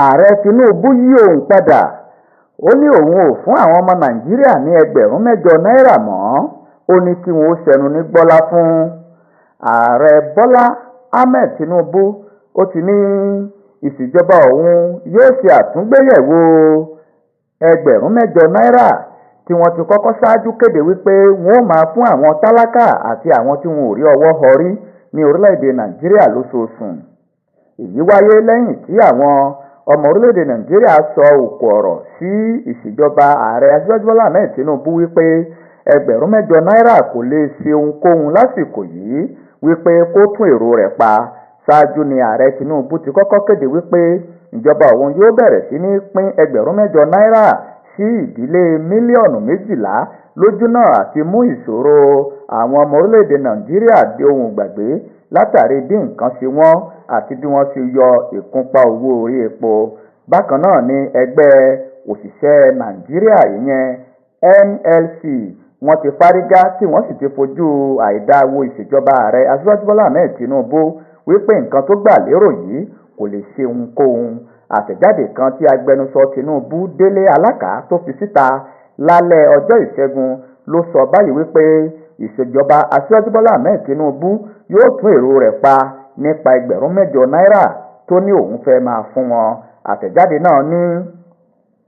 Ààrẹ Tinubu yí òun padà. Ó ní òun ò fún àwọn ọmọ Nàìjíríà ní ẹgbẹ̀rún mẹ́jọ náírà mọ́. Ó ní kí wọn ó ṣẹnu ní gbọ́lá fún. Ààrẹ Bọ́lá Ahmed Tinubu ó ti ní ìṣèjọba òun yóò ṣe àtúngbéyẹ̀wò ẹgbẹ̀rún mẹ́jọ náírà tí wọ́n ti kọ́kọ́ ṣáájú kéde wípé wọ́n ó máa fún àwọn tálákà àti àwọn tí wọn ò rí ọwọ́ họrí ní orílẹ̀-èdè Nàìjíríà lóṣooṣù. Èyí wáyé lẹ́yìn tí àwọn ọmọ orílẹ̀-èdè Nàìjíríà sọ òkò ọ̀rọ̀ sí ìṣèjọba ààrẹ Aṣíwájú Bọ́lá Ahmed Tinubu wípé ẹgbẹ̀rún mẹ́jọ náírà kò lè ṣe ohunkóhun lásìkò yìí, wípé kó tún èrò rẹ̀ pa. Ṣáájú ni ààrẹ Tinubu ti kọ́kọ́ kéde wípé ìjọba òun yóò bẹ̀rẹ̀ sí ní pín ẹgbẹ̀rún mẹ́jọ náírà sí ìdílé mílíọ̀nù 12 lójúnà àti mú ìṣòro àwọn ọmọ orílẹ̀-èdè Nàìjíríà di ohun gbàgbé látàrí bí nǹkan ṣe wọ́n àti bí wọ́n ti yọ ìkúnpá owó orí epo. Bákan náà ni ẹgbẹ́ òṣìṣẹ́ Nàìjíríà ìyẹn NLC wọ́n ti fárígá tí wọ́n sì ti fojú àìdá wo ìṣèjọba ààrẹ Aṣíwájú Bọ́lá Ahmed Tinubu wípé nǹkan tó gbà lérò yìí kò lè ṣe ohunkóhun. Àtẹ̀jáde kan tí agbẹnusọ Tinubu Délé Alákà tó fi síta lálẹ́ ọjọ́ Ìṣẹ́gun ló sọ báyìí wípé ìṣèjọba Aṣíwájú Bọ́lá Ahmed Tinubu yóò tún èrò rẹ̀ pa nípa ẹgbẹ̀rún mẹ́jọ náírà tó ní òun fẹ́ máa fún wọn. Àtẹ̀jáde náà ní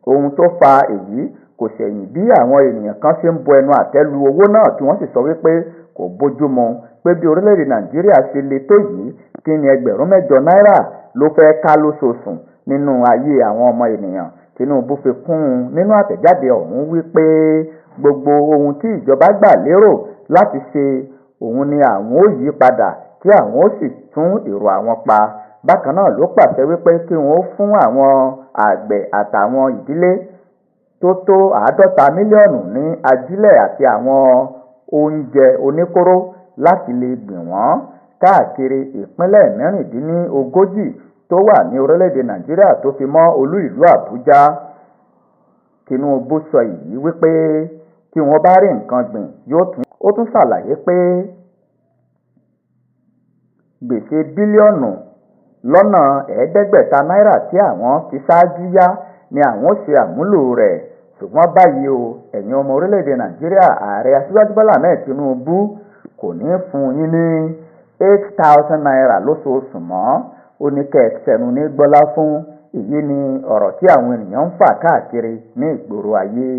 ohun tó fa èyí kò ṣẹ̀yìn bí àwọn ènìyàn kan ṣe ń bu ẹnu àtẹ́ lu owó náà tí wọ́n sì sọ wípé kò bójúmu pé bí orílẹ̀-èdè Nàìjíríà ṣe le tó yìí, kí ni ẹgbẹ̀rún mẹ́jọ náírà ló fẹ́ ká lóṣooṣù nínú ayé àwọn ọmọ ènìyàn. Tinubu fi kún un nínú àtẹ̀jáde ọ̀hún wípé gbogbo ohun tí ìjọba gbà lérò láti ṣe òun ni àwọn ó yí padà tí àwọn ó sì tún èrò àwọn pa. Bákan náà ló pàṣẹ wípé kí wọn ó fún àwọn àgbẹ̀ àtàwọn ìdílé tó 50 mílíọ̀nù ní ajílẹ̀ àti àwọn oúnjẹ oníkóró láti lè gbìn wọ́n káàkiri ìpínlẹ̀ 36 tó wà ní orílẹ̀-èdè Nàìjíríà tó fi mọ́ olú ìlú Àbújá. Tinubu sọ èyí wípé tí wọ́n bá rí nǹkan gbìn ó tún ṣàlàyé pé gbèsè bílíọ̀nù lọ́nà 500 náírà tí àwọn ti ṣáájú yá ni àwọn ṣe àmúlò rẹ̀. Ṣùgbọ́n báyìí o, ẹ̀yin ọmọ orílẹ̀-èdè Nàìjíríà, ààrẹ Aṣíwájú Bọ́lá Ahmed Tinubu kò ní fún yín ní 8,000 náírà lóṣooṣù mọ́. Ó ní kẹ́ ẹ ṣẹnu ní gbọ́lá fún. Èyí ni ọ̀rọ̀ tí àwọn ènìyàn ń fà káàkiri ní ìgboro ayé.